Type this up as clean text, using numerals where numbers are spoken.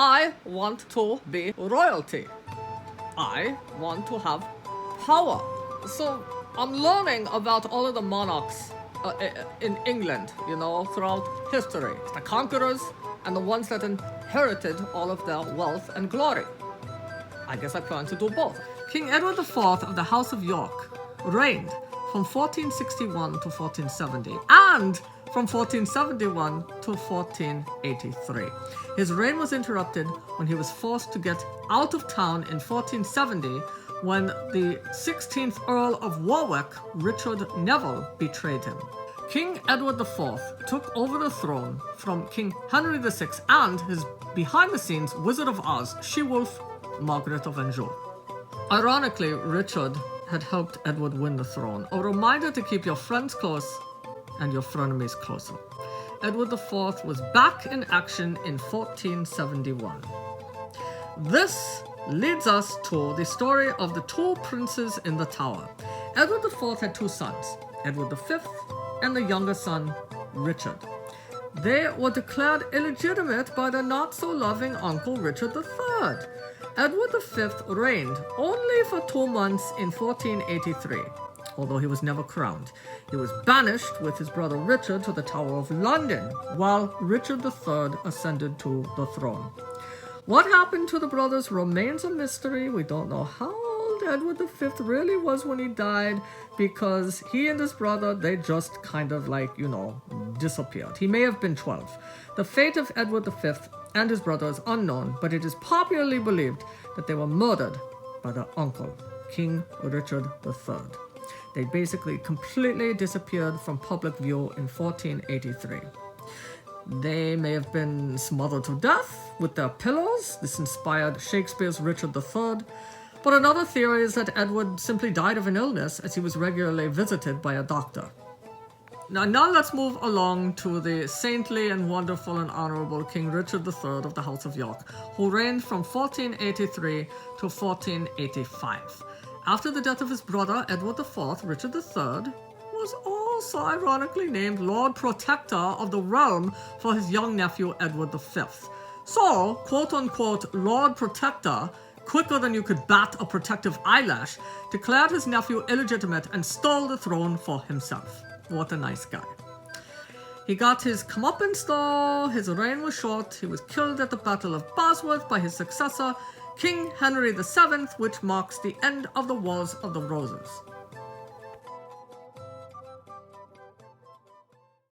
I want to be royalty. I want to have power. So I'm learning about all of the monarchs in England, throughout history. The conquerors and the ones that inherited all of their wealth and glory. I guess I plan to do both. King Edward IV of the House of York reigned from 1461 to 1470 and from 1471 to 1483. His reign was interrupted when he was forced to get out of town in 1470 when the 16th Earl of Warwick, Richard Neville, betrayed him. King Edward IV took over the throne from King Henry VI and his behind-the-scenes Wizard of Oz, she-wolf, Margaret of Anjou. Ironically, Richard had helped Edward win the throne, a reminder to keep your friends close and your frenemies closer. Edward IV was back in action in 1471. This leads us to the story of the two princes in the tower. Edward IV had two sons, Edward V and the younger son, Richard. They were declared illegitimate by their not-so-loving uncle Richard III. Edward V reigned only for 2 months in 1483, although he was never crowned. He was banished with his brother Richard to the Tower of London, while Richard III ascended to the throne. What happened to the brothers remains a mystery. We don't know how old Edward V really was when he died, because he and his brother, they just kind of disappeared. He may have been 12. The fate of Edward V and his brother is unknown, but it is popularly believed that they were murdered by their uncle, King Richard III. They basically completely disappeared from public view in 1483. They may have been smothered to death with their pillows. This inspired Shakespeare's Richard III. But another theory is that Edward simply died of an illness as he was regularly visited by a doctor. Now let's move along to the saintly and wonderful and honorable King Richard III of the House of York, who reigned from 1483 to 1485. After the death of his brother Edward IV, Richard III was also ironically named Lord Protector of the realm for his young nephew Edward V. So, quote-unquote, Lord Protector, quicker than you could bat a protective eyelash, declared his nephew illegitimate and stole the throne for himself. What a nice guy. He got his comeuppance though. His reign was short. He was killed at the Battle of Bosworth by his successor, King Henry VII, which marks the end of the Wars of the Roses.